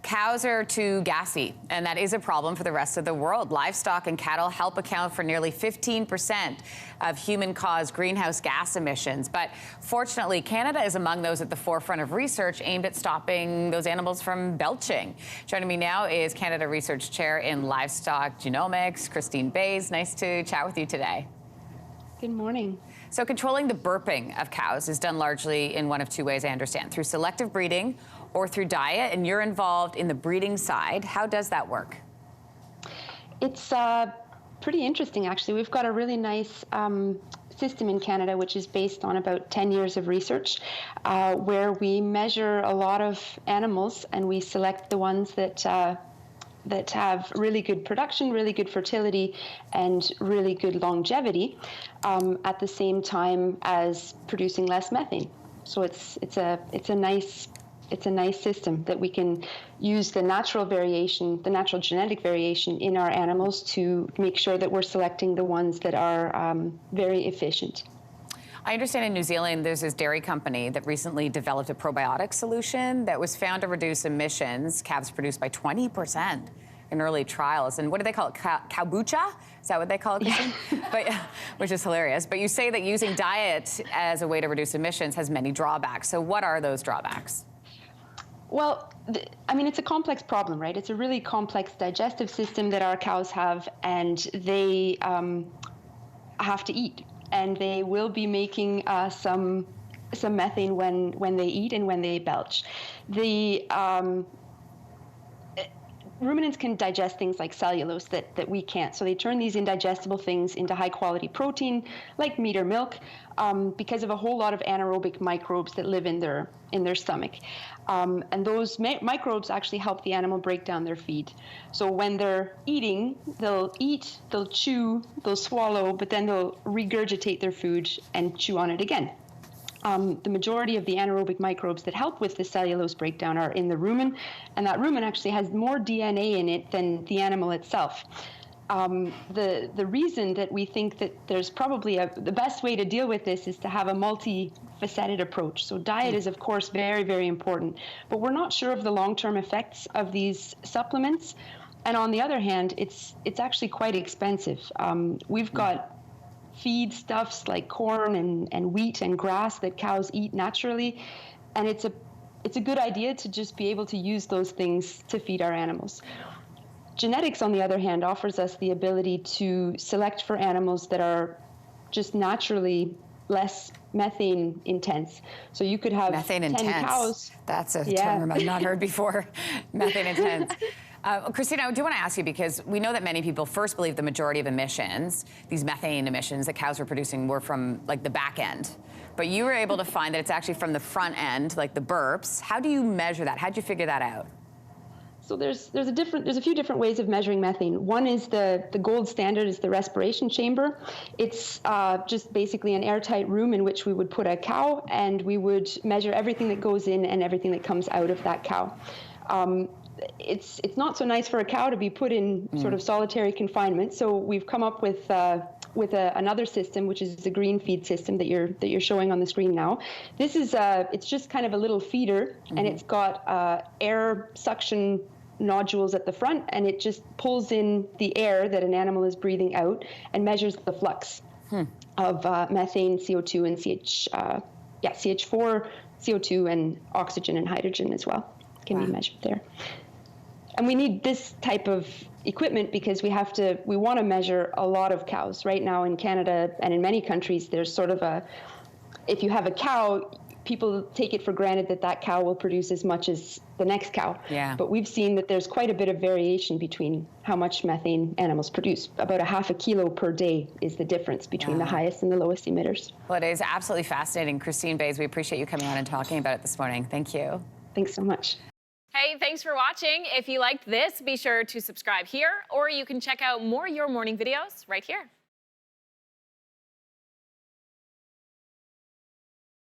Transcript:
Cows are too gassy, and that is a problem for the rest of the world. Livestock and cattle help account for nearly 15% of human-caused greenhouse gas emissions. But fortunately, Canada is among those at the forefront of research aimed at stopping those animals from belching. Joining me now is Canada Research Chair in Livestock Genomics, Christine Bays. Nice to chat with you today. Good morning. So controlling the burping of cows is done largely in one of two ways, I understand, through selective breeding or through diet, and you're involved in the breeding side. How does that work? It's pretty interesting, actually. We've got a really nice system in Canada, which is based on about 10 years of research, where we measure a lot of animals and we select the ones that have really good production, really good fertility, and really good longevity, at the same time as producing less methane. So it's a nice system that we can use the natural variation, the natural genetic variation in our animals to make sure that we're selecting the ones that are very efficient. I understand in New Zealand there's this dairy company that recently developed a probiotic solution that was found to reduce emissions, calves produced by 20% in early trials. And what do they call it? Kombucha? Is that what they call it, Christine? Yeah. But, which is hilarious. But you say that using diet as a way to reduce emissions has many drawbacks. So what are those drawbacks? Well, I mean, it's a complex problem, right? It's a really complex digestive system that our cows have, and they have to eat. And they will be making some methane when they eat and when they belch. Ruminants can digest things like cellulose that we can't. So they turn these indigestible things into high-quality protein, like meat or milk, because of a whole lot of anaerobic microbes that live in their stomach. And those microbes actually help the animal break down their feed. So when they're eating, they'll eat, they'll chew, they'll swallow, but then they'll regurgitate their food and chew on it again. The majority of the anaerobic microbes that help with the cellulose breakdown are in the rumen, and that rumen actually has more DNA in it than the animal itself. The reason that we think that there's probably the best way to deal with this is to have a multifaceted approach. So diet is, of course, very, very important, but we're not sure of the long-term effects of these supplements. And on the other hand, it's actually quite expensive. We've got feed stuffs like corn and wheat and grass that cows eat naturally, and it's a good idea to just be able to use those things to feed our animals. Genetics, on the other hand, offers us the ability to select for animals that are just naturally less methane intense. So you could have methane 10 intense. Cows. That's a term I've not heard before. Methane intense. Christina, I do want to ask you, because we know that many people first believe the majority of emissions, these methane emissions that cows were producing, were from like the back end. But you were able to find that it's actually from the front end, like the burps. How do you measure that? How'd you figure that out? So there's a few different ways of measuring methane. One is the gold standard is the respiration chamber. It's just basically an airtight room in which we would put a cow, and we would measure everything that goes in and everything that comes out of that cow. It's not so nice for a cow to be put in sort of solitary confinement. So we've come up with another system, which is the green feed system that you're showing on the screen now. This is it's just kind of a little feeder, and it's got air suction nodules at the front, and it just pulls in the air that an animal is breathing out and measures the flux of methane, CO2, and CH4, CO2, and oxygen and hydrogen as well can be measured there. And we need this type of equipment because we want to measure a lot of cows. Right now in Canada and in many countries, there's sort of if you have a cow, people take it for granted that cow will produce as much as the next cow. Yeah. But we've seen that there's quite a bit of variation between how much methane animals produce. About 0.5 kilo per day is the difference between the highest and the lowest emitters. Well, it is absolutely fascinating. Christine Bays, we appreciate you coming on and talking about it this morning. Thank you. Thanks so much. Hey, thanks for watching. If you liked this, be sure to subscribe here, or you can check out more Your Morning videos right here.